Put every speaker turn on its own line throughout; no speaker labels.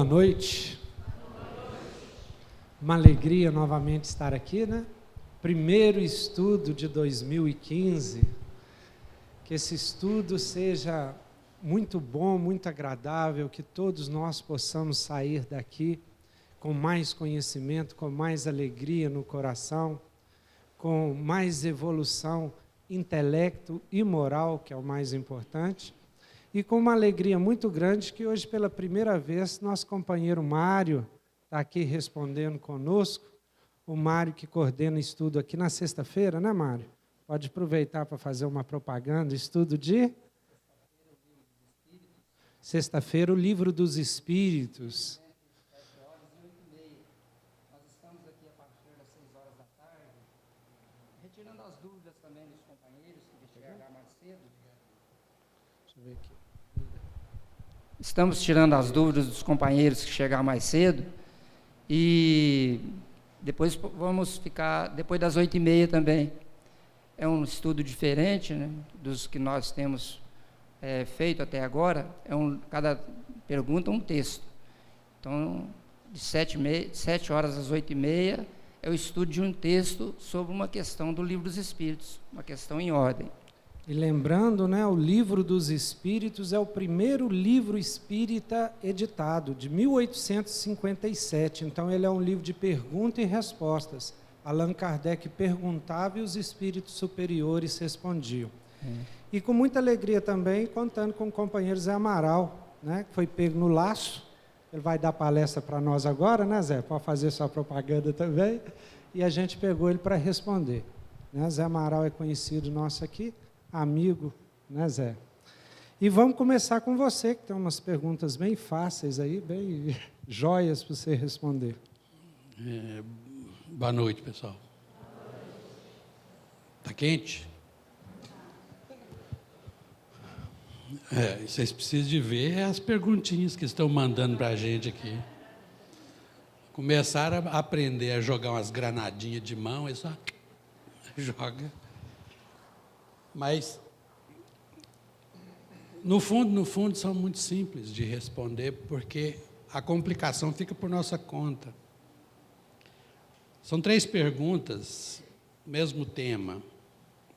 Boa noite. Uma alegria novamente estar aqui, né? Primeiro estudo de 2015. Que esse estudo seja muito bom, muito agradável, que todos nós possamos sair daqui com mais conhecimento, com mais alegria no coração, com mais evolução intelecto e moral, que é o mais importante. E com uma alegria muito grande que hoje, pela primeira vez, nosso companheiro Mário está aqui respondendo conosco. O Mário que coordena estudo aqui na sexta-feira, né, Mário? Pode aproveitar para fazer uma propaganda, estudo de... Sexta-feira, o Livro dos Espíritos.
Nós estamos aqui a partir das 6 horas da tarde, retirando as dúvidas também dos companheiros que chegará mais cedo.
Deixa eu ver aqui.
Estamos tirando as dúvidas dos companheiros que chegar mais cedo e depois vamos ficar, depois das 8h30 também. É um estudo diferente, né, dos que nós temos feito até agora. Cada pergunta um texto. Então, de 7 horas às 8h30 é o estudo de um texto sobre uma questão do Livro dos Espíritos, uma questão em ordem.
E lembrando, né, o Livro dos Espíritos é o primeiro livro espírita editado, de 1857. Então, ele é um livro de perguntas e respostas. Allan Kardec perguntava e os espíritos superiores respondiam. E com muita alegria também, contando com o companheiro Zé Amaral, né, que foi pego no laço. Ele vai dar palestra para nós agora, né, Zé? Pode fazer sua propaganda também. E a gente pegou ele para responder. Né? Zé Amaral é conhecido nosso aqui. Amigo, né, Zé? E vamos começar com você, que tem umas perguntas bem fáceis aí, bem joias para você responder.
Boa noite, pessoal. Está quente? Vocês precisam de ver as perguntinhas que estão mandando para a gente aqui. Começaram a aprender a jogar umas granadinhas de mão, e só joga. Mas, no fundo, são muito simples de responder, porque a complicação fica por nossa conta. São 3 perguntas, mesmo tema,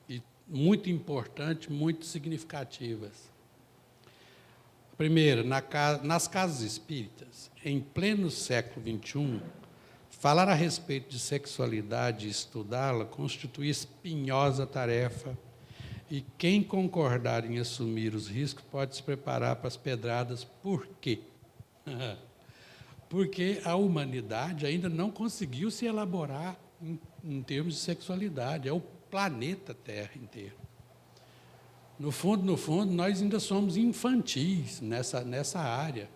e muito importantes, muito significativas. A primeira, nas casas espíritas, em pleno século XXI, falar a respeito de sexualidade e estudá-la constitui espinhosa tarefa. E quem concordar em assumir os riscos pode se preparar para as pedradas. Por quê? Porque a humanidade ainda não conseguiu se elaborar em termos de sexualidade. É o planeta Terra inteiro. No fundo, nós ainda somos infantis nessa área.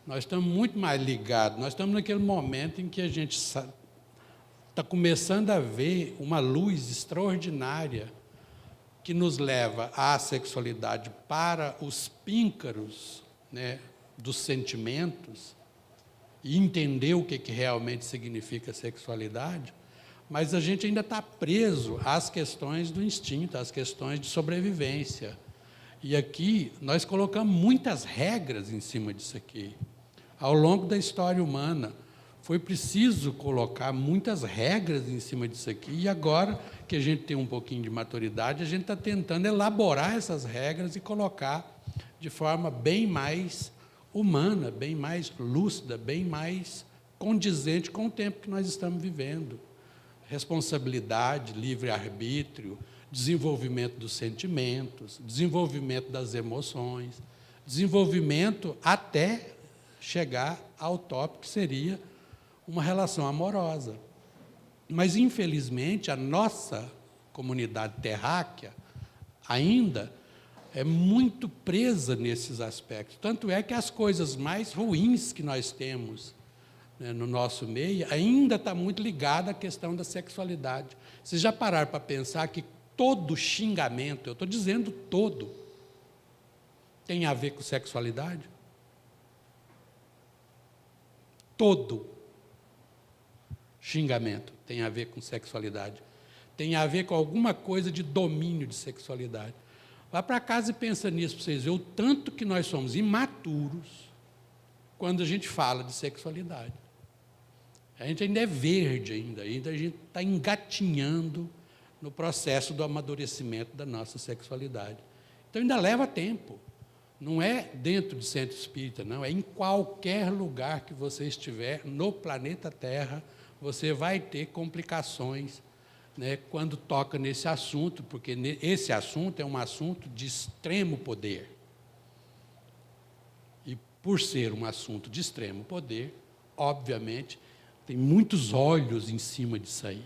Nós estamos muito mais ligados. Nós estamos naquele momento em que a gente está começando a ver uma luz extraordinária que nos leva à sexualidade para os píncaros, né, dos sentimentos, e entender o que realmente significa sexualidade, mas a gente ainda está preso às questões do instinto, às questões de sobrevivência. E aqui nós colocamos muitas regras em cima disso aqui. Ao longo da história humana, foi preciso colocar muitas regras em cima disso aqui, e agora que a gente tem um pouquinho de maturidade, a gente está tentando elaborar essas regras e colocar de forma bem mais humana, bem mais lúcida, bem mais condizente com o tempo que nós estamos vivendo. Responsabilidade, livre-arbítrio, desenvolvimento dos sentimentos, desenvolvimento das emoções, desenvolvimento até chegar ao tópico que seria uma relação amorosa. Mas, infelizmente, a nossa comunidade terráquea ainda é muito presa nesses aspectos. Tanto é que as coisas mais ruins que nós temos, né, no nosso meio, ainda está muito ligada à questão da sexualidade. Vocês já pararam para pensar que todo xingamento, eu estou dizendo todo, tem a ver com sexualidade? Todo xingamento tem a ver com sexualidade. Tem a ver com alguma coisa de domínio de sexualidade. Vá para casa e pensa nisso para vocês verem o tanto que nós somos imaturos, quando a gente fala de sexualidade. A gente ainda é verde, ainda a gente está engatinhando no processo do amadurecimento da nossa sexualidade. Então, ainda leva tempo. Não é dentro de centro espírita, não. É em qualquer lugar que você estiver no planeta Terra, você vai ter complicações, né, quando toca nesse assunto, porque esse assunto é um assunto de extremo poder. E, por ser um assunto de extremo poder, obviamente, tem muitos olhos em cima disso aí.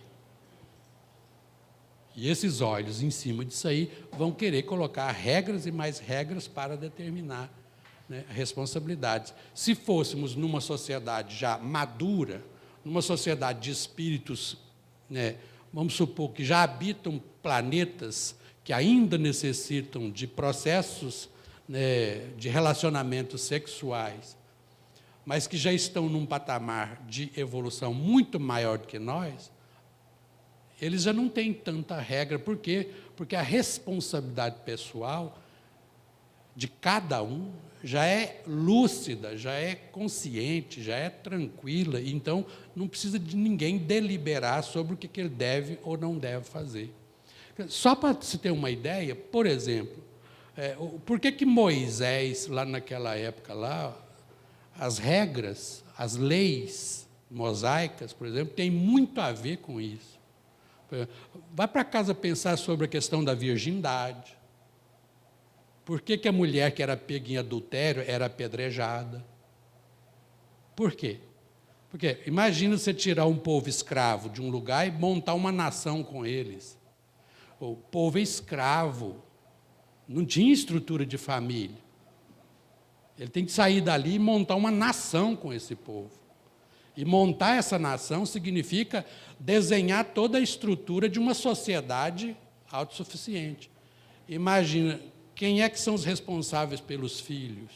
E esses olhos em cima disso aí vão querer colocar regras e mais regras para determinar, né, responsabilidades. Se fôssemos numa sociedade já madura, numa sociedade de espíritos, né, vamos supor que já habitam planetas que ainda necessitam de processos, né, de relacionamentos sexuais, mas que já estão num patamar de evolução muito maior do que nós, eles já não têm tanta regra. Por quê? Porque a responsabilidade pessoal de cada um já é lúcida, já é consciente, já é tranquila, então não precisa de ninguém deliberar sobre o que ele deve ou não deve fazer. Só para se ter uma ideia, por exemplo, por que Moisés, lá naquela época, lá, as regras, as leis mosaicas, por exemplo, têm muito a ver com isso. Vai para casa pensar sobre a questão da virgindade. Por que a mulher que era pega em adultério era apedrejada? Por quê? Porque imagina você tirar um povo escravo de um lugar e montar uma nação com eles. O povo é escravo, não tinha estrutura de família. Ele tem que sair dali e montar uma nação com esse povo. E montar essa nação significa desenhar toda a estrutura de uma sociedade autossuficiente. Imagina, quem é que são os responsáveis pelos filhos?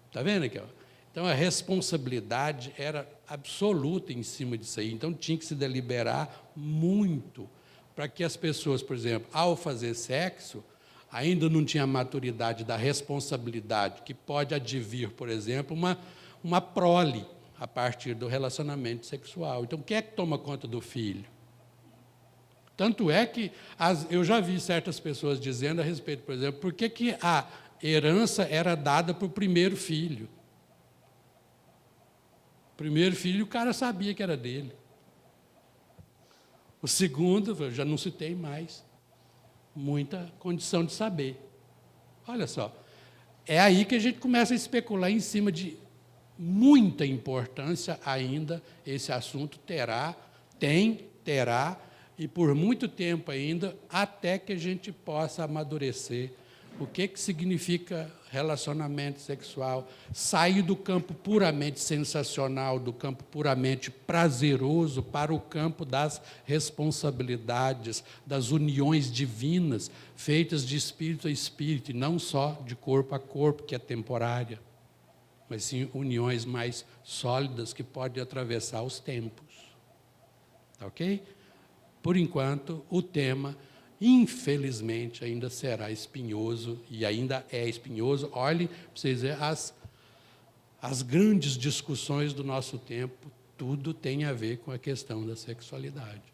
Está vendo aqui? Ó? Então, a responsabilidade era absoluta em cima disso aí. Então, tinha que se deliberar muito para que as pessoas, por exemplo, ao fazer sexo, ainda não tinha a maturidade da responsabilidade, que pode advir, por exemplo, uma prole a partir do relacionamento sexual. Então, quem é que toma conta do filho? Tanto é que eu já vi certas pessoas dizendo a respeito, por exemplo, por que a herança era dada para o primeiro filho? O primeiro filho, o cara sabia que era dele. O segundo, eu já não citei mais. Muita condição de saber. Olha só, é aí que a gente começa a especular em cima de muita importância ainda. Esse assunto terá, e por muito tempo ainda, até que a gente possa amadurecer o que significa relacionamento sexual, sair do campo puramente sensacional, do campo puramente prazeroso, para o campo das responsabilidades, das uniões divinas, feitas de espírito a espírito, e não só de corpo a corpo, que é temporária, mas sim uniões mais sólidas que podem atravessar os tempos. Tá ok? Por enquanto, o tema, infelizmente, ainda será espinhoso, e ainda é espinhoso. Olhe, para vocês verem, as grandes discussões do nosso tempo, tudo tem a ver com a questão da sexualidade.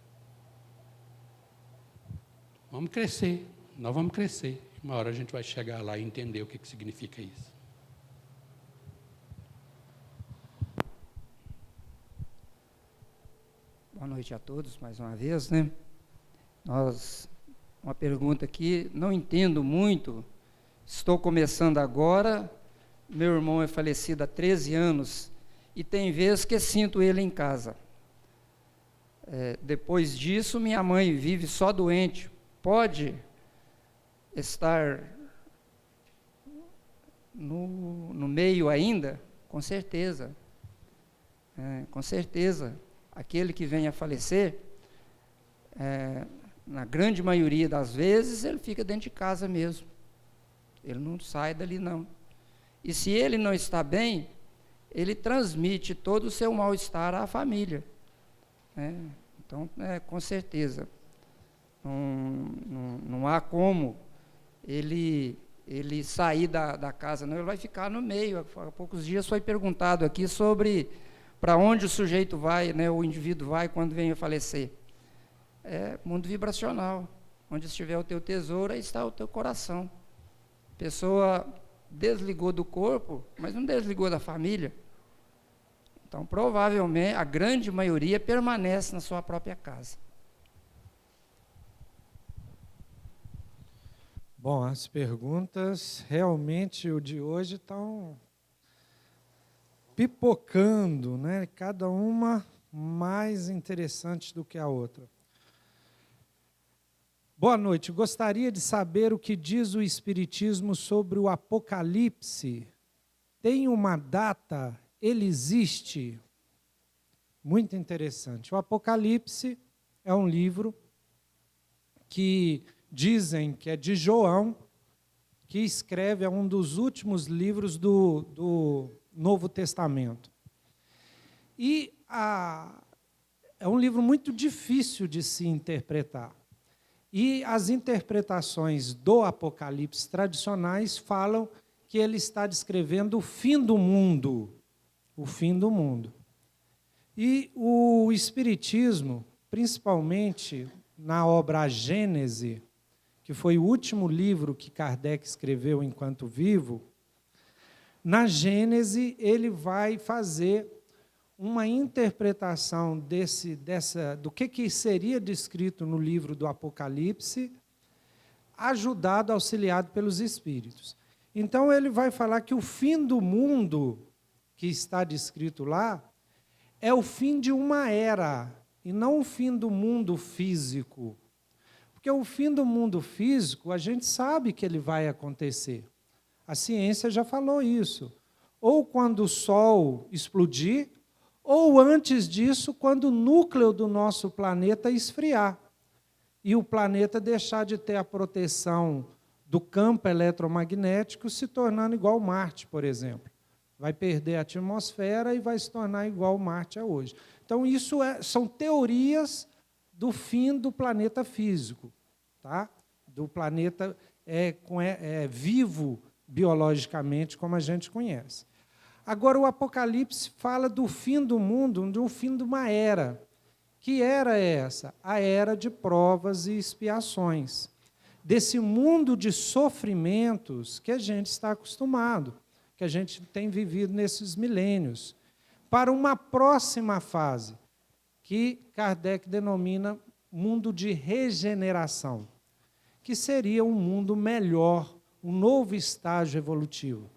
Vamos crescer, nós vamos crescer. Uma hora a gente vai chegar lá e entender o que significa isso.
Boa noite a todos, mais uma vez, né? Uma pergunta aqui, não entendo muito, estou começando agora, meu irmão é falecido há 13 anos, e tem vezes que sinto ele em casa. Depois disso, minha mãe vive só doente, pode estar no meio ainda? Com certeza, com certeza. Aquele que vem a falecer, na grande maioria das vezes, ele fica dentro de casa mesmo. Ele não sai dali, não. E se ele não está bem, ele transmite todo o seu mal-estar à família. Então, com certeza, não há como ele ele sair da casa, não, ele vai ficar no meio. Há poucos dias foi perguntado aqui sobre para onde o sujeito vai, né, o indivíduo vai quando vem a falecer. É mundo vibracional. Onde estiver o teu tesouro, aí está o teu coração. A pessoa desligou do corpo, mas não desligou da família. Então, provavelmente, a grande maioria permanece na sua própria casa.
Bom, as perguntas, realmente, o de hoje estão pipocando, né? Cada uma mais interessante do que a outra. Boa noite. Gostaria de saber o que diz o Espiritismo sobre o Apocalipse. Tem uma data? Ele existe? Muito interessante. O Apocalipse é um livro que dizem que é de João, que escreve, é um dos últimos livros do Novo Testamento. E é um livro muito difícil de se interpretar. E as interpretações do Apocalipse tradicionais falam que ele está descrevendo o fim do mundo. O fim do mundo. E o Espiritismo, principalmente na obra A Gênese, que foi o último livro que Kardec escreveu enquanto vivo, na Gênese ele vai fazer uma interpretação do que seria descrito no livro do Apocalipse, ajudado, auxiliado pelos Espíritos. Então ele vai falar que o fim do mundo, que está descrito lá, é o fim de uma era, e não o fim do mundo físico. Porque o fim do mundo físico, a gente sabe que ele vai acontecer. A ciência já falou isso. Ou quando o Sol explodir, ou antes disso, quando o núcleo do nosso planeta esfriar. E o planeta deixar de ter a proteção do campo eletromagnético, se tornando igual Marte, por exemplo. Vai perder a atmosfera e vai se tornar igual Marte é hoje. Então, isso são teorias do fim do planeta físico, tá? Do planeta vivo biologicamente, como a gente conhece. Agora, o Apocalipse fala do fim do mundo, do fim de uma era. Que era é essa? A era de provas e expiações. Desse mundo de sofrimentos que a gente está acostumado, que a gente tem vivido nesses milênios, para uma próxima fase, que Kardec denomina mundo de regeneração, que seria um mundo melhor, um novo estágio evolutivo,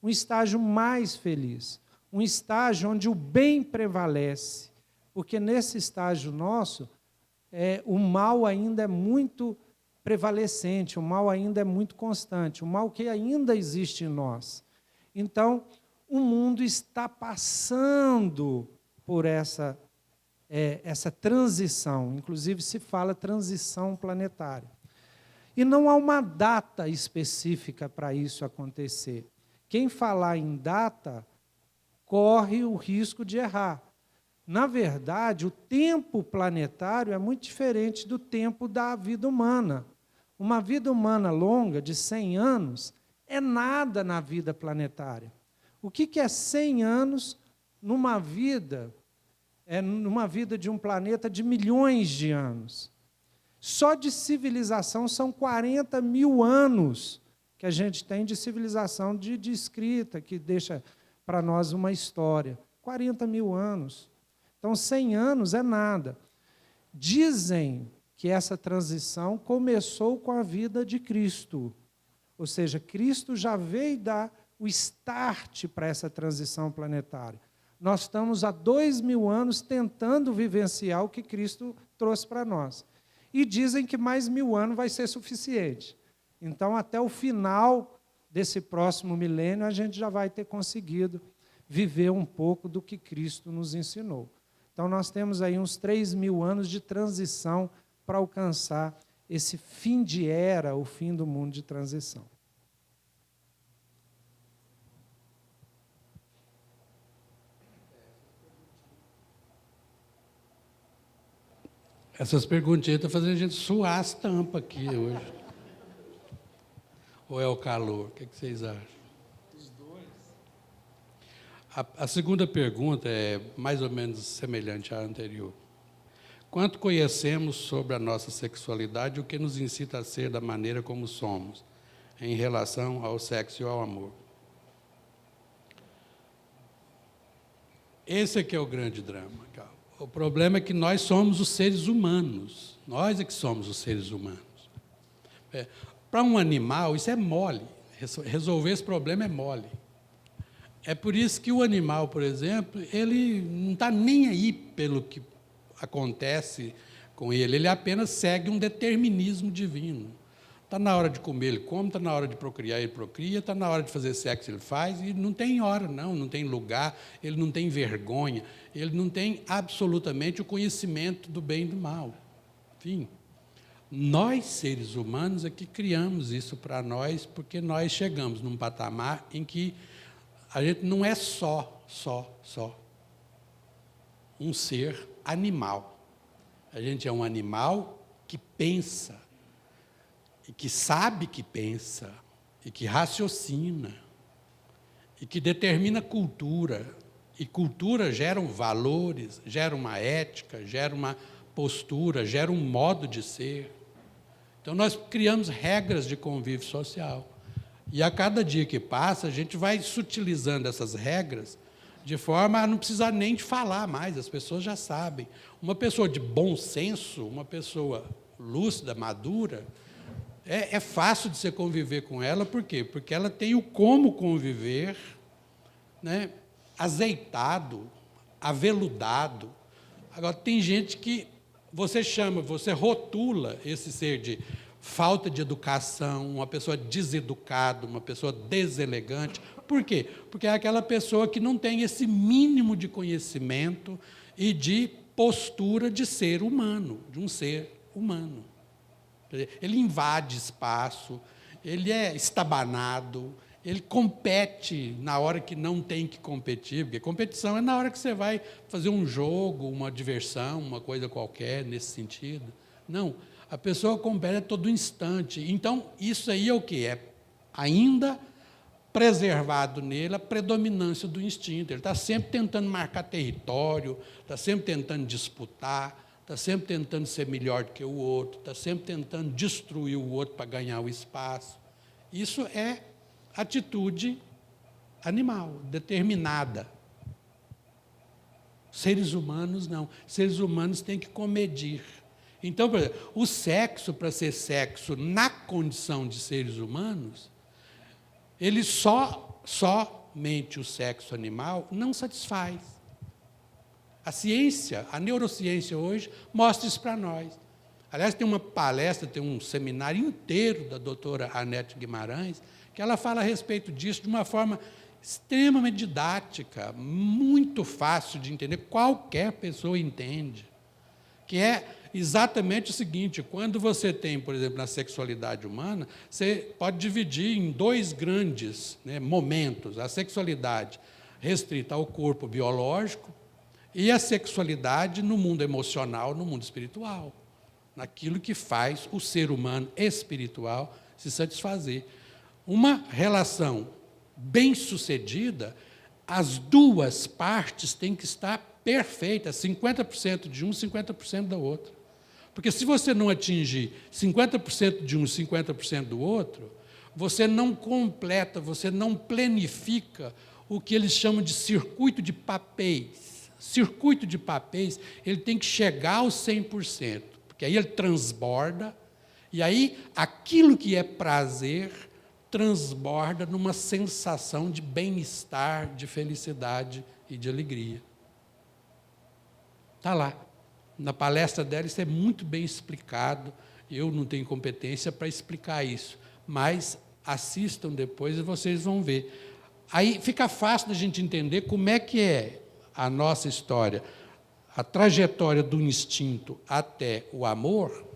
um estágio mais feliz, um estágio onde o bem prevalece, porque nesse estágio nosso, o mal ainda é muito prevalecente, o mal ainda é muito constante, o mal que ainda existe em nós. Então, o mundo está passando por essa transição, inclusive se fala transição planetária. E não há uma data específica para isso acontecer. Quem falar em data corre o risco de errar. Na verdade, o tempo planetário é muito diferente do tempo da vida humana. Uma vida humana longa, de 100 anos, é nada na vida planetária. O que é 100 anos numa vida de um planeta de milhões de anos? Só de civilização são 40 mil anos que a gente tem de civilização de escrita, que deixa para nós uma história. 40 mil anos. Então, 100 anos é nada. Dizem que essa transição começou com a vida de Cristo. Ou seja, Cristo já veio dar o start para essa transição planetária. Nós estamos há 2000 anos tentando vivenciar o que Cristo trouxe para nós. E dizem que mais 1000 anos vai ser suficiente. Então, até o final desse próximo milênio, a gente já vai ter conseguido viver um pouco do que Cristo nos ensinou. Então, nós temos aí uns 3000 anos de transição para alcançar esse fim de era, o fim do mundo de transição.
Essas perguntinhas estão fazendo a gente suar as tampas aqui hoje. Ou é o calor? O que vocês acham? Os dois. A segunda pergunta é mais ou menos semelhante à anterior. Quanto conhecemos sobre a nossa sexualidade, o que nos incita a ser da maneira como somos, em relação ao sexo e ao amor? Esse aqui é o grande drama. O problema é que nós somos os seres humanos. Nós é que somos os seres humanos. Para um animal, isso é mole. Resolver esse problema é mole. É por isso que o animal, por exemplo, ele não está nem aí pelo que acontece com ele. Ele apenas segue um determinismo divino. Está na hora de comer, ele come, está na hora de procriar, ele procria, está na hora de fazer sexo, ele faz, e não tem hora, não tem lugar, ele não tem vergonha, ele não tem absolutamente o conhecimento do bem e do mal. Enfim, nós, seres humanos, é que criamos isso para nós, porque nós chegamos num patamar em que a gente não é só um ser animal. A gente é um animal que pensa, e que sabe que pensa, e que raciocina, e que determina cultura. E cultura gera valores, gera uma ética, gera uma postura, gera um modo de ser. Então, nós criamos regras de convívio social. E a cada dia que passa, a gente vai sutilizando essas regras de forma a não precisar nem de falar mais, as pessoas já sabem. Uma pessoa de bom senso, uma pessoa lúcida, madura, é fácil de você conviver com ela, por quê? Porque ela tem o como conviver, né, azeitado, aveludado. Agora, tem gente que você rotula esse ser de falta de educação, uma pessoa deseducada, uma pessoa deselegante. Por quê? Porque é aquela pessoa que não tem esse mínimo de conhecimento e de postura de ser humano, de um ser humano. Ele invade espaço, ele é estabanado, ele compete na hora que não tem que competir, porque competição é na hora que você vai fazer um jogo, uma diversão, uma coisa qualquer nesse sentido. Não, a pessoa compete a todo instante. Então, isso aí é o que? É ainda preservado nele a predominância do instinto. Ele está sempre tentando marcar território, está sempre tentando disputar, está sempre tentando ser melhor do que o outro, está sempre tentando destruir o outro para ganhar o espaço. Isso é atitude animal, determinada. Seres humanos, não. Seres humanos têm que comedir. Então, por exemplo, o sexo, para ser sexo na condição de seres humanos, ele somente o sexo animal não satisfaz. A ciência, a neurociência hoje, mostra isso para nós. Aliás, tem uma palestra, tem um seminário inteiro da doutora Anete Guimarães, que ela fala a respeito disso de uma forma extremamente didática, muito fácil de entender, qualquer pessoa entende. Que é exatamente o seguinte: quando você tem, por exemplo, na sexualidade humana, você pode dividir em dois grandes, né, momentos: a sexualidade restrita ao corpo biológico e a sexualidade no mundo emocional, no mundo espiritual, naquilo que faz o ser humano espiritual se satisfazer. Uma relação bem-sucedida, as duas partes têm que estar perfeitas, 50% de um, 50% da outra. Porque se você não atingir 50% de um e 50% do outro, você não completa, você não planifica o que eles chamam de circuito de papéis. Circuito de papéis, ele tem que chegar aos 100%, porque aí ele transborda, e aí aquilo que é prazer transborda numa sensação de bem-estar, de felicidade e de alegria. Está lá. Na palestra dela isso é muito bem explicado. Eu não tenho competência para explicar isso, mas assistam depois e vocês vão ver. Aí fica fácil da gente entender como é que é a nossa história, a trajetória do instinto até o amor.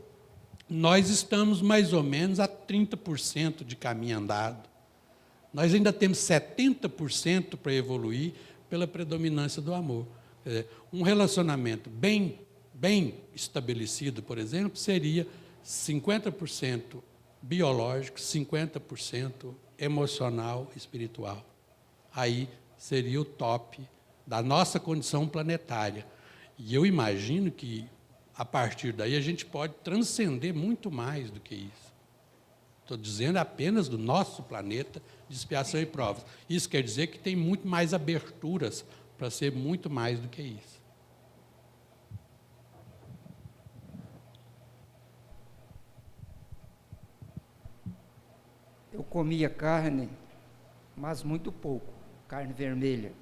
Nós estamos mais ou menos a 30% de caminho andado. Nós ainda temos 70% para evoluir pela predominância do amor. Quer dizer, um relacionamento bem estabelecido, por exemplo, seria 50% biológico, 50% emocional e espiritual. Aí seria o top da nossa condição planetária. E eu imagino que, a partir daí, a gente pode transcender muito mais do que isso. Estou dizendo apenas do nosso planeta de expiação e provas. Isso quer dizer que tem muito mais aberturas para ser muito mais do que isso.
Eu comia carne, mas muito pouco, carne vermelha.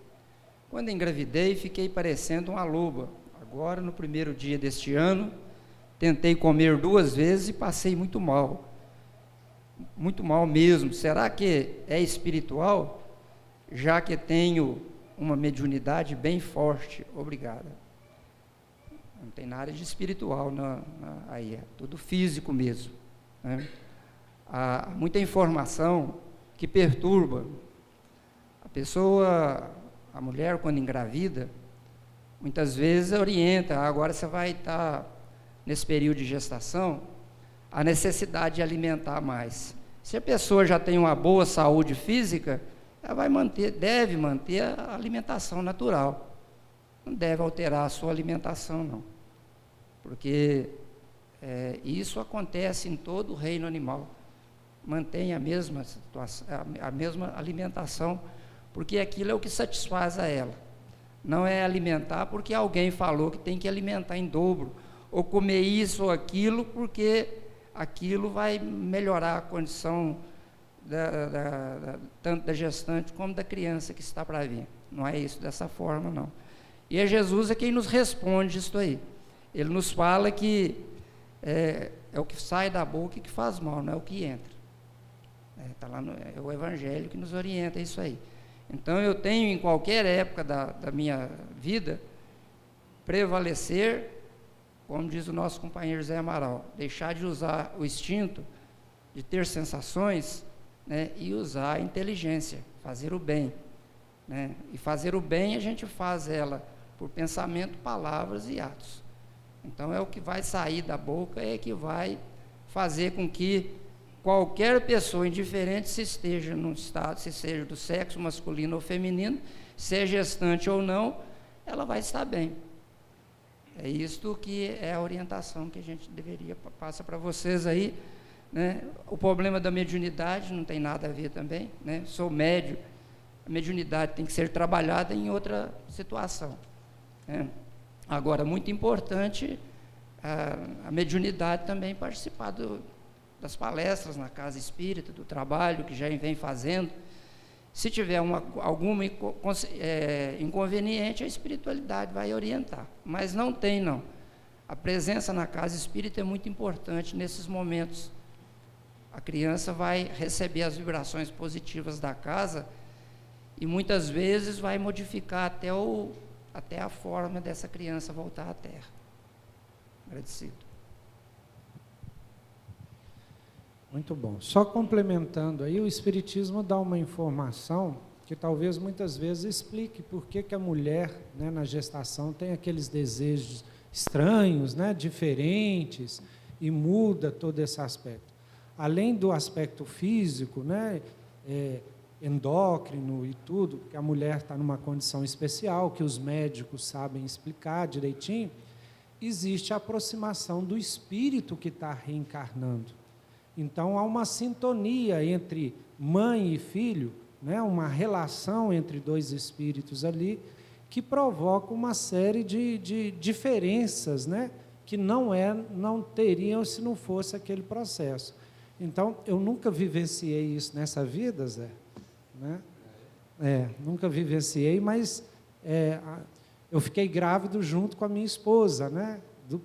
Quando engravidei, fiquei parecendo uma loba. Agora, no primeiro dia deste ano, tentei comer 2 vezes e passei muito mal. Muito mal mesmo. Será que é espiritual? Já que tenho uma mediunidade bem forte. Obrigada. Não tem nada de espiritual aí, é tudo físico mesmo, né? Há muita informação que perturba. A pessoa, a mulher, quando engravida, muitas vezes orienta, agora você vai estar nesse período de gestação, a necessidade de alimentar mais. Se a pessoa já tem uma boa saúde física, ela deve manter a alimentação natural. Não deve alterar a sua alimentação, não. Porque isso acontece em todo o reino animal. Mantém a mesma situação, a mesma alimentação, porque aquilo é o que satisfaz a ela. Não é alimentar porque alguém falou que tem que alimentar em dobro, ou comer isso ou aquilo, porque aquilo vai melhorar a condição tanto da gestante como da criança que está para vir. Não é isso dessa forma, não. E é Jesus quem nos responde isso aí. Ele nos fala que é o que sai da boca que faz mal, não é o que entra. Tá lá é o Evangelho que nos orienta isso aí. Então eu tenho, em qualquer época da minha vida, prevalecer, como diz o nosso companheiro Zé Amaral, deixar de usar o instinto, de ter sensações, né, e usar a inteligência, fazer o bem, né? E fazer o bem a gente faz ela por pensamento, palavras e atos. Então é o que vai sair da boca, é que vai fazer com que qualquer pessoa, indiferente se esteja num estado, se seja do sexo masculino ou feminino, seja gestante ou não, ela vai estar bem. É isto que é a orientação que a gente deveria passar para vocês aí, né? O problema da mediunidade não tem nada a ver também, né? Sou médio, a mediunidade tem que ser trabalhada em outra situação, né? Agora, muito importante a mediunidade também participar das palestras na casa espírita, do trabalho que já vem fazendo. Se tiver alguma inconveniente, a espiritualidade vai orientar, mas não tem, não. A presença na casa espírita é muito importante nesses momentos. A criança vai receber as vibrações positivas da casa e muitas vezes vai modificar até a forma dessa criança voltar à Terra. Agradecido.
Muito bom. Só complementando aí, o Espiritismo dá uma informação que talvez muitas vezes explique por que a mulher, né, na gestação tem aqueles desejos estranhos, né, diferentes, e muda todo esse aspecto. Além do aspecto físico, né, endócrino e tudo, que a mulher está numa condição especial, que os médicos sabem explicar direitinho, existe a aproximação do espírito que está reencarnando. Então, há uma sintonia entre mãe e filho, né, uma relação entre dois espíritos ali, que provoca uma série de diferenças, né, que não teriam se não fosse aquele processo. Então, eu nunca vivenciei isso nessa vida, Zé, né? Nunca vivenciei, mas eu fiquei grávido junto com a minha esposa, né,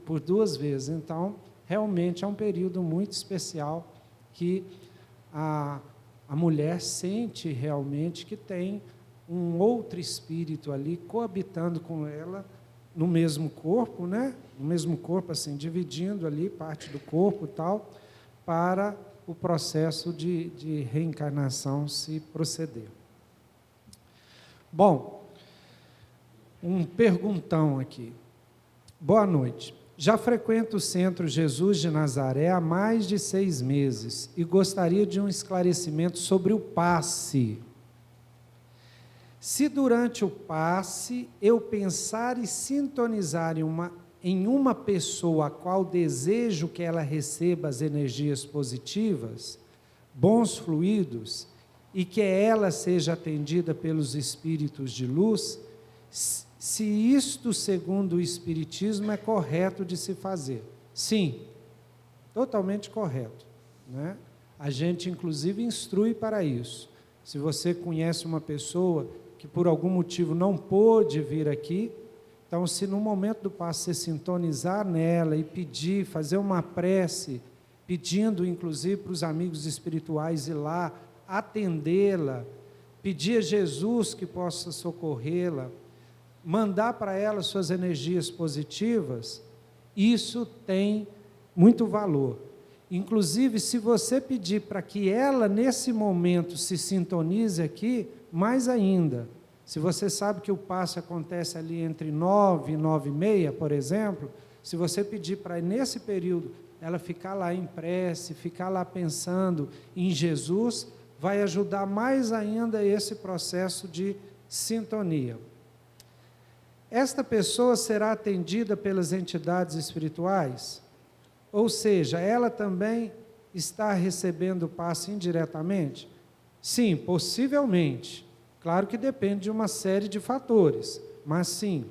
por 2 vezes. Então, realmente é um período muito especial que a mulher sente realmente que tem um outro espírito ali coabitando com ela no mesmo corpo, né? No mesmo corpo, assim, dividindo ali parte do corpo e tal, para o processo de reencarnação se proceder. Bom, um perguntão aqui. Boa noite. Já frequento o Centro Jesus de Nazaré há mais de 6 meses e gostaria de um esclarecimento sobre o passe. Se durante o passe eu pensar e sintonizar em uma pessoa a qual desejo que ela receba as energias positivas, bons fluidos, e que ela seja atendida pelos espíritos de luz, se isto, segundo o Espiritismo, é correto de se fazer. Sim, totalmente correto, né? A gente, inclusive, instrui para isso. Se você conhece uma pessoa que, por algum motivo, não pôde vir aqui, então, se no momento do passe você sintonizar nela e pedir, fazer uma prece, pedindo, inclusive, para os amigos espirituais ir lá, atendê-la, pedir a Jesus que possa socorrê-la, mandar para ela suas energias positivas, isso tem muito valor. Inclusive, se você pedir para que ela, nesse momento, se sintonize aqui, mais ainda. Se você sabe que o passe acontece ali entre 9 e 9h30, por exemplo, se você pedir para, nesse período, ela ficar lá em prece, ficar lá pensando em Jesus, vai ajudar mais ainda esse processo de sintonia. Esta pessoa será atendida pelas entidades espirituais? Ou seja, ela também está recebendo o passe indiretamente? Sim, possivelmente. Claro que depende de uma série de fatores, mas sim.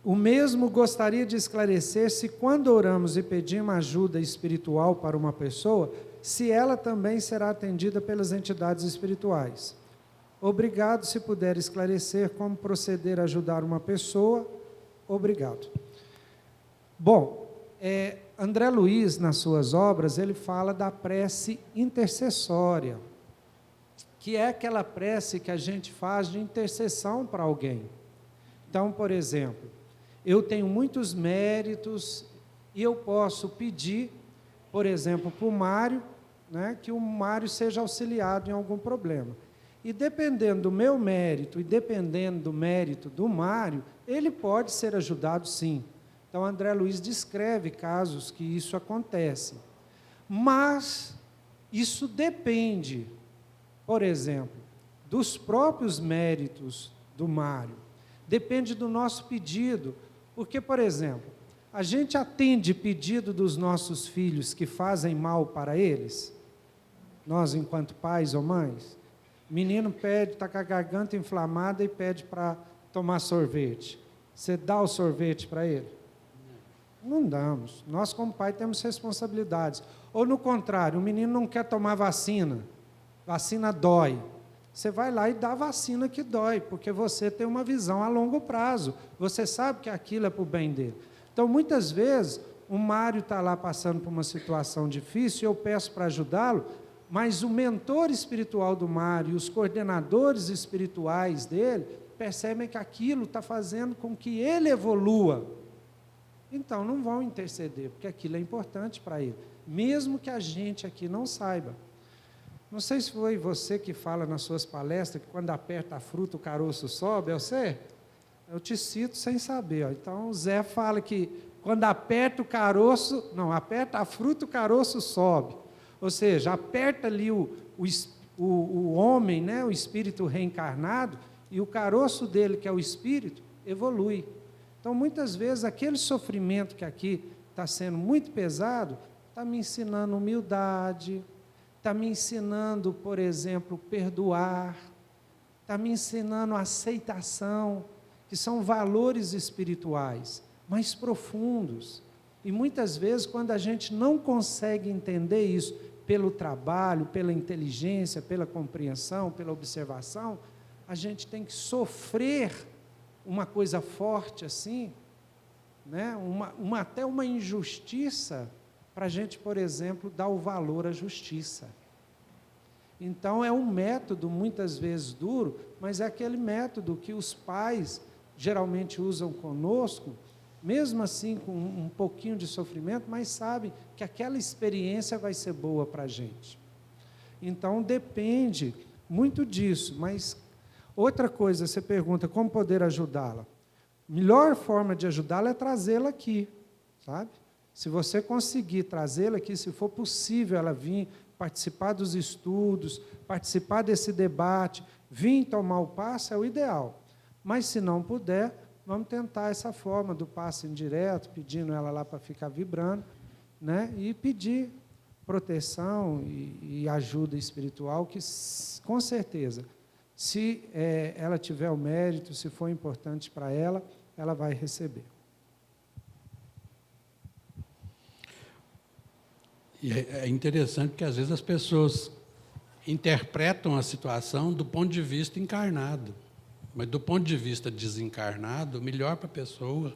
O mesmo gostaria de esclarecer se quando oramos e pedimos ajuda espiritual para uma pessoa, se ela também será atendida pelas entidades espirituais. Obrigado, se puder esclarecer como proceder a ajudar uma pessoa. Obrigado. Bom, André Luiz, nas suas obras, ele fala da prece intercessória, que é aquela prece que a gente faz de intercessão para alguém. Então, por exemplo, eu tenho muitos méritos e eu posso pedir, por exemplo, para o Mário, né, que o Mário seja auxiliado em algum problema. E dependendo do meu mérito e dependendo do mérito do Mário, ele pode ser ajudado sim. Então, André Luiz descreve casos que isso acontece. Mas isso depende, por exemplo, dos próprios méritos do Mário. Depende do nosso pedido. Porque, por exemplo, a gente atende pedido dos nossos filhos que fazem mal para eles? Nós, enquanto pais ou mães? Menino pede, está com a garganta inflamada e pede para tomar sorvete. Você dá o sorvete para ele? Não damos. Nós, como pai, temos responsabilidades. Ou, no contrário, o menino não quer tomar vacina. Vacina dói. Você vai lá e dá a vacina que dói, porque você tem uma visão a longo prazo. Você sabe que aquilo é para o bem dele. Então, muitas vezes, o Mário está lá passando por uma situação difícil e eu peço para ajudá-lo, mas o mentor espiritual do Mário, os coordenadores espirituais dele, percebem que aquilo está fazendo com que ele evolua. Então, não vão interceder, porque aquilo é importante para ele, mesmo que a gente aqui não saiba. Não sei se foi você que fala nas suas palestras que quando aperta a fruta o caroço sobe, é você? Eu te cito sem saber. Ó. Então, o Zé fala que quando aperta o caroço, não, aperta a fruta o caroço sobe. Ou seja, aperta ali o homem, né, o espírito reencarnado, e o caroço dele, que é o espírito, evolui. Então, muitas vezes, aquele sofrimento que aqui está sendo muito pesado, está me ensinando humildade, está me ensinando, por exemplo, perdoar, está me ensinando aceitação, que são valores espirituais, mais profundos. E muitas vezes, quando a gente não consegue entender isso, pelo trabalho, pela inteligência, pela compreensão, pela observação, a gente tem que sofrer uma coisa forte assim, né? Até uma injustiça, para a gente, por exemplo, dar o valor à justiça. Então, é um método, muitas vezes, duro, mas é aquele método que os pais geralmente usam conosco, mesmo assim com um pouquinho de sofrimento, mas sabem que aquela experiência vai ser boa para a gente. Então, depende muito disso, mas outra coisa, você pergunta, como poder ajudá-la? melhor forma de ajudá-la é trazê-la aqui, sabe? Se você conseguir trazê-la aqui, se for possível ela vir participar dos estudos, participar desse debate, vir tomar o passe, é o ideal. Mas, se não puder, vamos tentar essa forma do passe indireto, pedindo ela lá para ficar vibrando, né? E pedir proteção e ajuda espiritual, que, com certeza, se ela tiver o mérito, se for importante para ela, ela vai receber.
E é interessante que, às vezes, as pessoas interpretam a situação do ponto de vista encarnado. Mas, do ponto de vista desencarnado, o melhor para a pessoa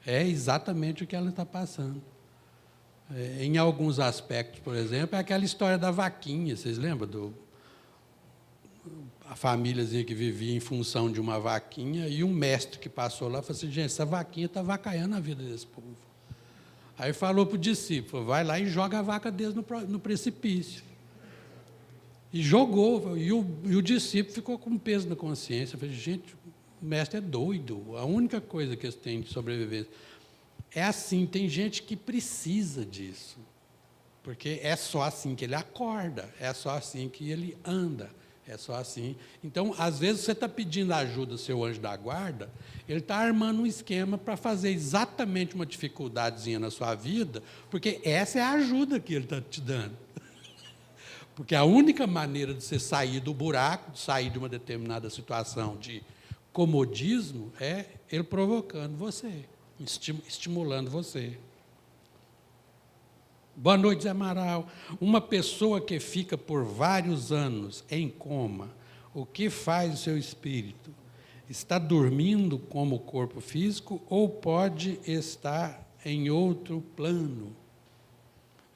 é exatamente o que ela está passando. Em alguns aspectos, por exemplo, é aquela história da vaquinha. Vocês lembram? A famíliazinha que vivia em função de uma vaquinha, e um mestre que passou lá falou assim: gente, essa vaquinha está vacaiando a vida desse povo. Aí falou para o discípulo: vai lá e joga a vaca deles no precipício. E jogou, e o discípulo ficou com peso na consciência. Eu falei: gente, o mestre é doido, a única coisa que eles têm de sobrevivência. É assim, tem gente que precisa disso, porque é só assim que ele acorda, é só assim que ele anda, é só assim. Então, às vezes, você está pedindo ajuda ao seu anjo da guarda, ele está armando um esquema para fazer exatamente uma dificuldadezinha na sua vida, porque essa é a ajuda que ele está te dando. Porque a única maneira de você sair do buraco, de sair de uma determinada situação de comodismo, é ele provocando você, estimulando você. Boa noite, Zé Amaral. Uma pessoa que fica por vários anos em coma, o que faz o seu espírito? Está dormindo como o corpo físico ou pode estar em outro plano?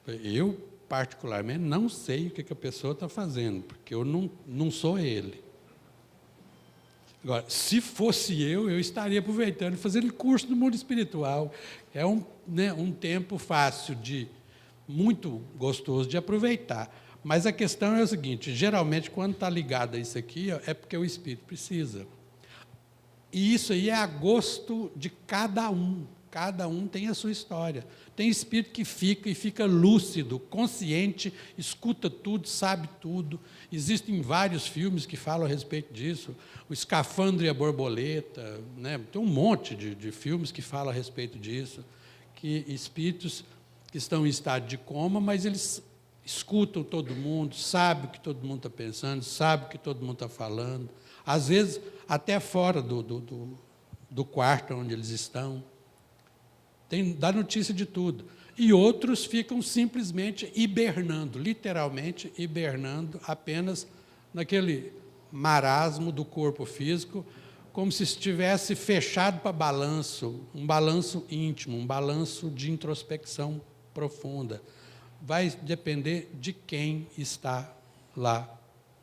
Eu, particularmente, não sei o que a pessoa está fazendo, porque eu não sou ele. Agora, se fosse eu estaria aproveitando e fazendo curso no mundo espiritual. É um tempo fácil, muito gostoso de aproveitar. Mas a questão é o seguinte: geralmente, quando está ligado a isso aqui, é porque o espírito precisa. E isso aí é a gosto de cada um. Cada um tem a sua história. Tem espírito que fica lúcido, consciente, escuta tudo, sabe tudo. Existem vários filmes que falam a respeito disso. O Escafandro e a Borboleta, né? Tem um monte de filmes que falam a respeito disso. Que espíritos que estão em estado de coma, mas eles escutam todo mundo, sabem o que todo mundo está pensando, sabem o que todo mundo está falando. Às vezes, até fora do quarto onde eles estão. Dá notícia de tudo. E outros ficam simplesmente hibernando, literalmente hibernando, apenas naquele marasmo do corpo físico, como se estivesse fechado para balanço, um balanço íntimo, um balanço de introspecção profunda. Vai depender de quem está lá,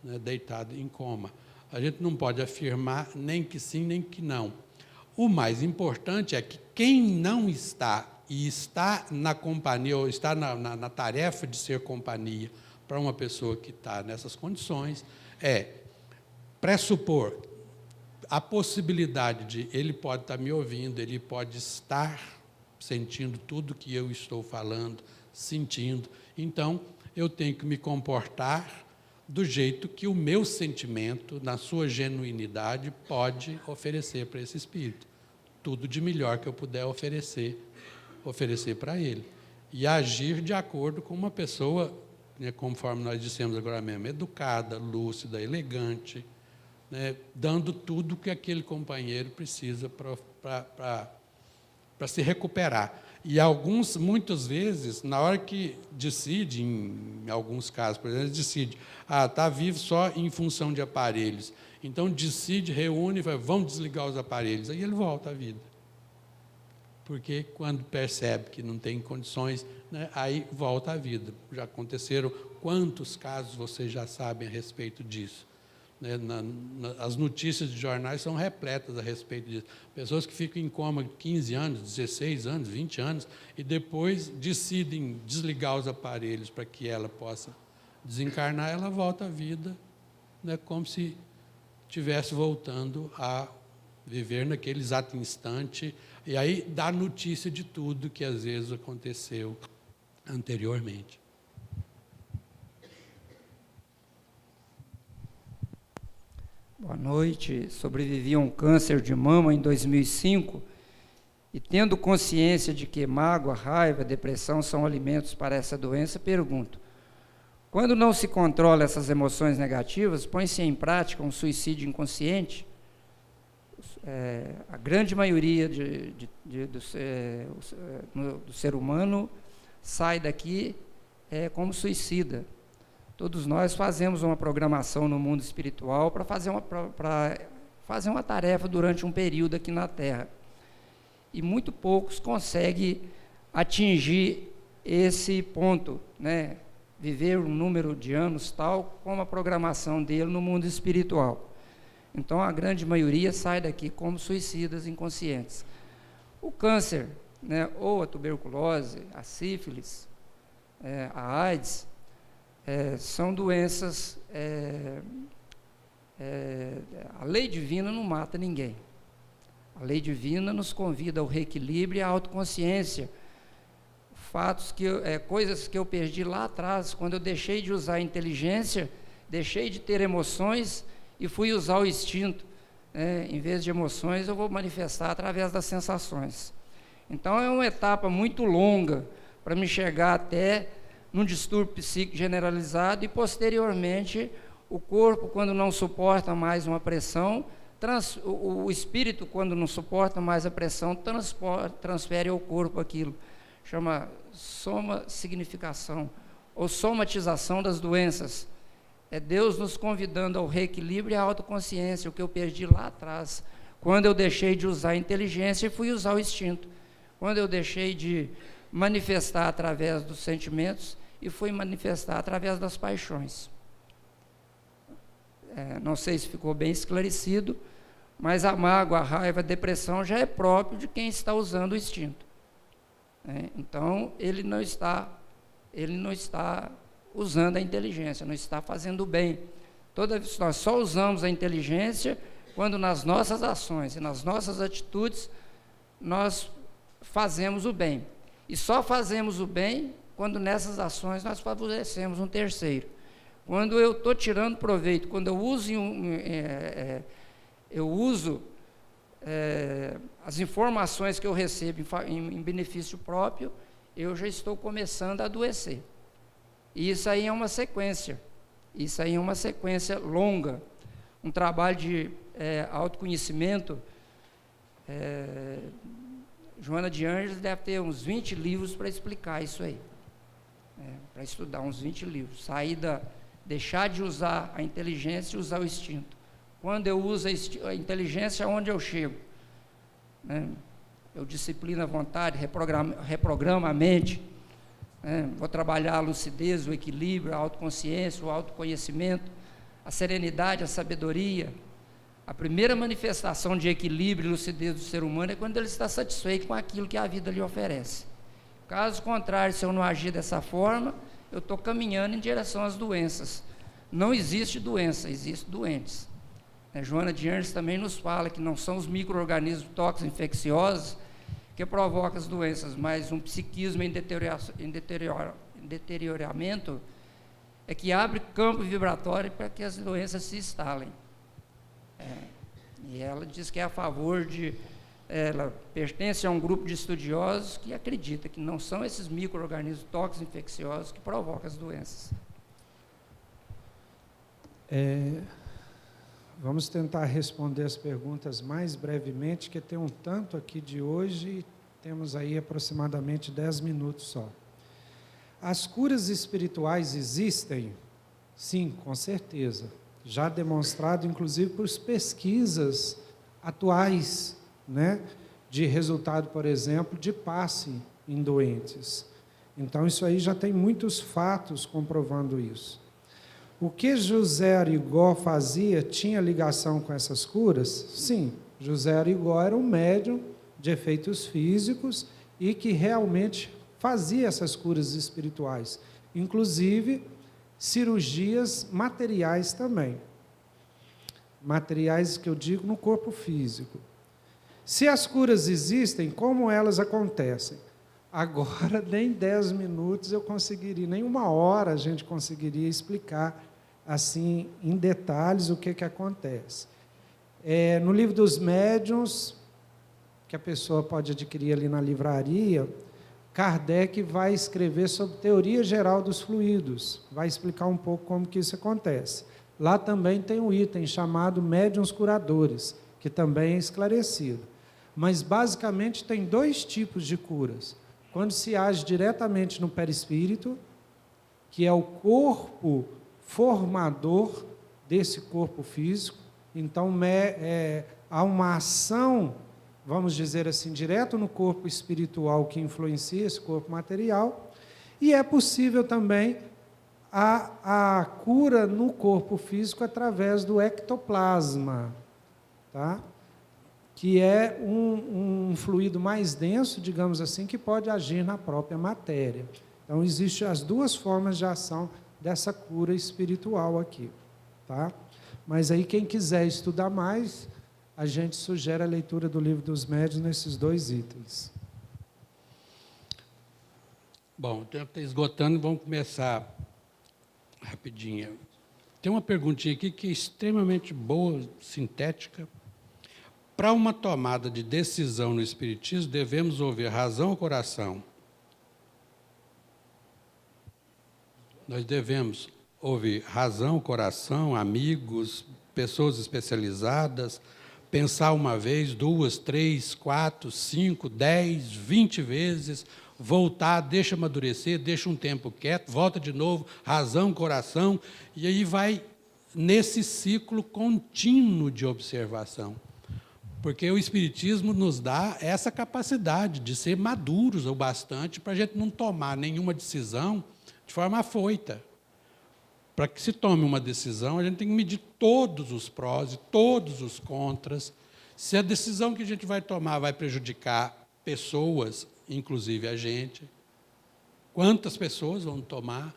né, deitado em coma. A gente não pode afirmar nem que sim, nem que não. O mais importante é que quem não está e está na companhia, ou está na tarefa de ser companhia para uma pessoa que está nessas condições, pressupor a possibilidade de ele pode estar me ouvindo, ele pode estar sentindo tudo que eu estou falando, sentindo. Então, eu tenho que me comportar do jeito que o meu sentimento, na sua genuinidade, pode oferecer para esse espírito. Tudo de melhor que eu puder oferecer para ele. E agir de acordo com uma pessoa, né, conforme nós dissemos agora mesmo, educada, lúcida, elegante, né, dando tudo que aquele companheiro precisa para se recuperar. E muitas vezes, na hora que decide, em alguns casos, por exemplo, decide, está vivo só em função de aparelhos. Então, decide, reúne, vamos desligar os aparelhos. Aí ele volta à vida. Porque quando percebe que não tem condições, né, aí volta à vida. Já aconteceram quantos casos vocês já sabem a respeito disso? As notícias de jornais são repletas a respeito disso. Pessoas que ficam em coma 15 anos, 16 anos, 20 anos, e depois decidem desligar os aparelhos para que ela possa desencarnar, ela volta à vida, né, como se estivesse voltando Viver naquele exato instante, e aí dar notícia de tudo que às vezes aconteceu anteriormente.
Boa noite. Sobrevivi a um câncer de mama em 2005 e, tendo consciência de que mágoa, raiva, depressão são alimentos para essa doença, pergunto: quando não se controla essas emoções negativas, põe-se em prática um suicídio inconsciente? A grande maioria do ser humano sai daqui como suicida. Todos nós fazemos uma programação no mundo espiritual para fazer uma tarefa durante um período aqui na Terra. E muito poucos conseguem atingir esse ponto, né? Viver um número de anos tal como a programação dele no mundo espiritual. Então, a grande maioria sai daqui como suicidas inconscientes. O câncer, né, ou a tuberculose, a sífilis, a AIDS, são doenças... a lei divina não mata ninguém. A lei divina nos convida ao reequilíbrio e à autoconsciência. Coisas que eu perdi lá atrás, quando eu deixei de usar a inteligência, deixei de ter emoções e fui usar o instinto. Em vez de emoções, eu vou manifestar através das sensações. Então, é uma etapa muito longa para me chegar até num distúrbio psíquico generalizado e, posteriormente, o corpo, quando não suporta mais uma pressão, o espírito, quando não suporta mais a pressão, transfere ao corpo aquilo. Chama soma-significação, ou somatização das doenças. É Deus nos convidando ao reequilíbrio e à autoconsciência, o que eu perdi lá atrás, quando eu deixei de usar a inteligência e fui usar o instinto. Quando eu deixei de manifestar através dos sentimentos e fui manifestar através das paixões. Não sei se ficou bem esclarecido, mas a mágoa, a raiva, a depressão já é próprio de quem está usando o instinto. Então, ele não está usando a inteligência, não está fazendo o bem. Nós só usamos a inteligência quando nas nossas ações e nas nossas atitudes nós fazemos o bem. E só fazemos o bem quando nessas ações nós favorecemos um terceiro. Quando eu estou tirando proveito, quando eu uso as informações que eu recebo em benefício próprio, eu já estou começando a adoecer. E isso aí é uma sequência. Isso aí é uma sequência longa. Um trabalho de autoconhecimento. Joana de Ângeles deve ter uns 20 livros para explicar isso aí. Para estudar, uns 20 livros. Deixar de usar a inteligência e usar o instinto. Quando eu uso a inteligência, aonde eu chego? Eu disciplino a vontade, reprogramo a mente. Vou trabalhar a lucidez, o equilíbrio, a autoconsciência, o autoconhecimento, a serenidade, a sabedoria. A primeira manifestação de equilíbrio e lucidez do ser humano é quando ele está satisfeito com aquilo que a vida lhe oferece. Caso contrário, se eu não agir dessa forma, eu estou caminhando em direção às doenças. Não existe doença, existem doentes. Joana de Ângeles também nos fala que não são os micro-organismos tóxicos infecciosos que provocam as doenças, mas um psiquismo em deterioramento é que abre campo vibratório para que as doenças se instalem. E ela diz que é a favor ela pertence a um grupo de estudiosos que acredita que não são esses micro-organismos tóxicos infecciosos que provocam as doenças.
Vamos tentar responder as perguntas mais brevemente, que tem um tanto aqui de hoje e temos aí aproximadamente 10 minutos só. As curas espirituais existem? Sim, com certeza. Já demonstrado, inclusive, por pesquisas atuais, de resultado, por exemplo, de passe em doentes. Então, isso aí já tem muitos fatos comprovando isso. O que José Arigó fazia tinha ligação com essas curas? Sim, José Arigó era um médium de efeitos físicos e que realmente fazia essas curas espirituais, inclusive cirurgias materiais também. Materiais que eu digo no corpo físico. Se as curas existem, como elas acontecem? Agora, nem 10 minutos eu conseguiria, nem 1 hora a gente conseguiria explicar assim, em detalhes, o que acontece. No livro dos médiuns, que a pessoa pode adquirir ali na livraria, Kardec vai escrever sobre teoria geral dos fluidos, vai explicar um pouco como que isso acontece. Lá também tem um item chamado médiuns curadores, que também é esclarecido. Mas, basicamente, tem 2 tipos de curas. Quando se age diretamente no perispírito, que é o corpo formador desse corpo físico, então há uma ação, vamos dizer assim, direto no corpo espiritual que influencia esse corpo material, e é possível também a cura no corpo físico através do ectoplasma, tá? Que é um fluido mais denso, digamos assim, que pode agir na própria matéria. Então, existem as 2 formas de ação dessa cura espiritual aqui, tá? Mas aí, quem quiser estudar mais, a gente sugere a leitura do Livro dos Médiuns nesses 2 itens.
Bom, o tempo está esgotando, vamos começar rapidinho. Tem uma perguntinha aqui que é extremamente boa, sintética. Para uma tomada de decisão no Espiritismo, devemos ouvir razão ou coração? Nós devemos ouvir razão, coração, amigos, pessoas especializadas, pensar 1 vez, 2, 3, 4, 5, 10, 20 vezes, voltar, deixa amadurecer, deixa um tempo quieto, volta de novo, razão, coração, e aí vai nesse ciclo contínuo de observação. Porque o Espiritismo nos dá essa capacidade de ser maduros o bastante para a gente não tomar nenhuma decisão de forma afoita. Para que se tome uma decisão, a gente tem que medir todos os prós e todos os contras. Se a decisão que a gente vai tomar vai prejudicar pessoas, inclusive a gente, quantas pessoas vão tomar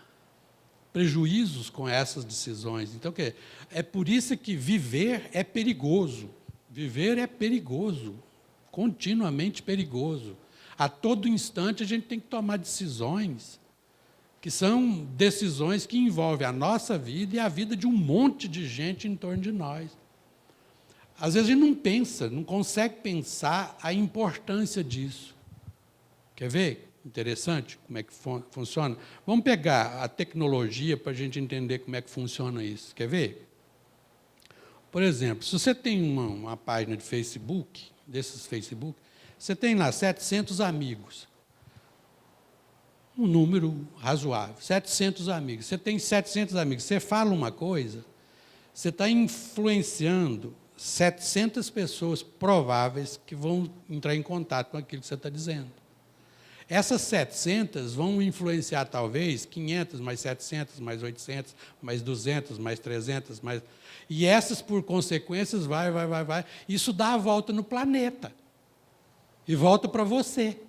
prejuízos com essas decisões? Então, é por isso que viver é perigoso. Viver é perigoso, continuamente perigoso. A todo instante a gente tem que tomar decisões que são decisões que envolvem a nossa vida e a vida de um monte de gente em torno de nós. Às vezes a gente não pensa, não consegue pensar a importância disso. Quer ver? Interessante como é que funciona? Vamos pegar a tecnologia para a gente entender como é que funciona isso. Quer ver? Por exemplo, se você tem uma página de Facebook, desses Facebook, você tem lá 700 amigos. Um número razoável, 700 amigos. Você tem 700 amigos, você fala uma coisa, você está influenciando 700 pessoas prováveis que vão entrar em contato com aquilo que você está dizendo. Essas 700 vão influenciar, talvez, 500, mais 700, mais 800, mais 200, mais 300, mais... E essas, por consequências, vai. Isso dá a volta no planeta. E volta para você.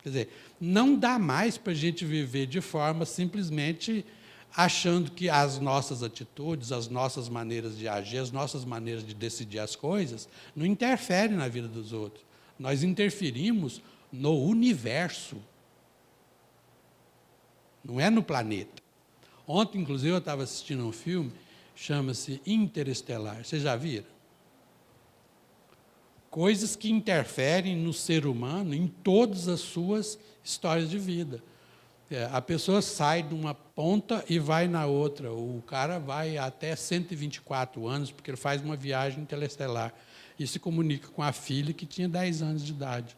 Quer dizer, não dá mais para a gente viver de forma simplesmente achando que as nossas atitudes, as nossas maneiras de agir, as nossas maneiras de decidir as coisas, não interferem na vida dos outros. Nós interferimos no universo, não é no planeta. Ontem, inclusive, eu estava assistindo um filme, chama-se Interestelar. Vocês já viram? Coisas que interferem no ser humano em todas as suas histórias de vida. A pessoa sai de uma ponta e vai na outra. O cara vai até 124 anos, porque ele faz uma viagem interestelar. E se comunica com a filha que tinha 10 anos de idade.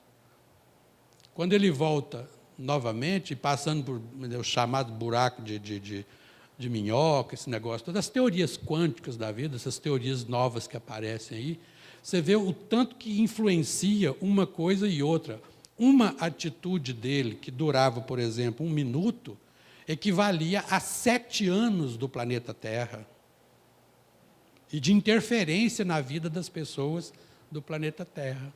Quando ele volta novamente, passando por o chamado buraco de minhoca, esse negócio, todas as teorias quânticas da vida, essas teorias novas que aparecem aí, você vê o tanto que influencia uma coisa e outra. Uma atitude dele, que durava, por exemplo, 1 minuto, equivalia a 7 anos do planeta Terra. E de interferência na vida das pessoas do planeta Terra.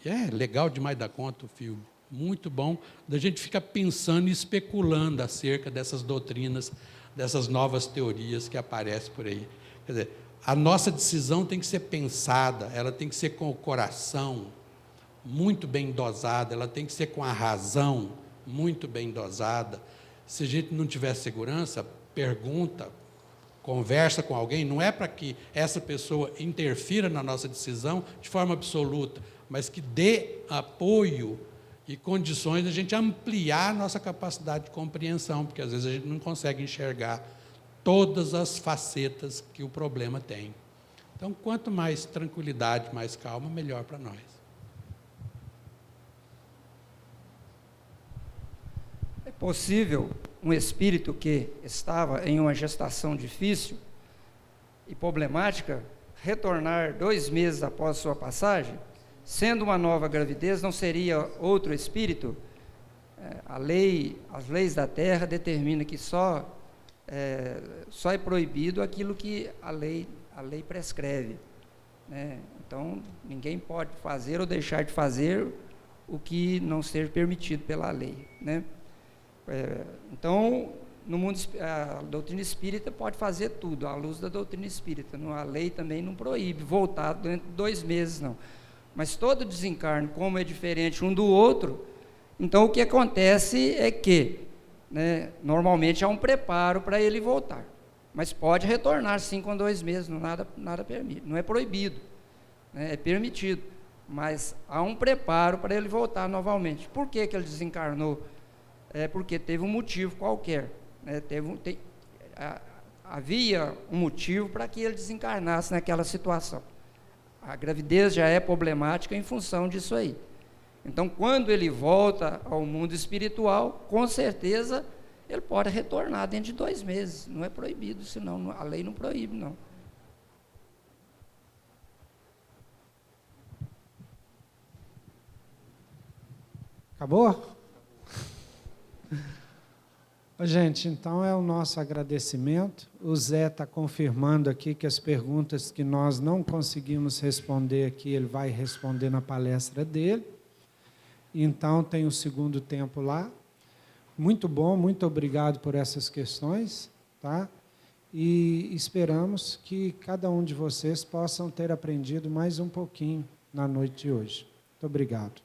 É legal demais da conta o filme. Muito bom. Da gente ficar pensando e especulando acerca dessas doutrinas, dessas novas teorias que aparecem por aí. Quer dizer, A nossa decisão tem que ser pensada, ela tem que ser com o coração muito bem dosada, ela tem que ser com a razão muito bem dosada. Se a gente não tiver segurança, pergunta, conversa com alguém, não é para que essa pessoa interfira na nossa decisão de forma absoluta, mas que dê apoio e condições de a gente ampliar a nossa capacidade de compreensão, porque às vezes a gente não consegue enxergar todas as facetas que o problema tem. Então, quanto mais tranquilidade, mais calma, melhor para nós.
É possível um espírito que estava em uma gestação difícil e problemática retornar 2 meses após sua passagem? Sendo uma nova gravidez, não seria outro espírito? As leis da Terra determinam que só é proibido aquilo que a lei prescreve, né? Então, ninguém pode fazer ou deixar de fazer o que não seja permitido pela lei, né? Então, no mundo, a doutrina espírita pode fazer tudo, à luz da doutrina espírita. A lei também não proíbe voltar dentro de 2 meses, não. Mas todo desencarno, como é diferente um do outro, então o que acontece é que, né, normalmente há um preparo para ele voltar. Mas pode retornar, sim, com 2 meses, nada permite. Não é proibido, né, é permitido. Mas há um preparo para ele voltar novamente. Por que ele desencarnou? Porque teve um motivo qualquer, né? Havia um motivo para que ele desencarnasse naquela situação. A gravidez já é problemática em função disso aí. Então, quando ele volta ao mundo espiritual, com certeza ele pode retornar dentro de 2 meses. Não é proibido, senão a lei não proíbe, não.
Acabou? Gente, então é o nosso agradecimento. O Zé está confirmando aqui que as perguntas que nós não conseguimos responder aqui, ele vai responder na palestra dele. Então, tem o segundo tempo lá. Muito bom, muito obrigado por essas questões, tá? E esperamos que cada um de vocês possam ter aprendido mais um pouquinho na noite de hoje. Muito obrigado.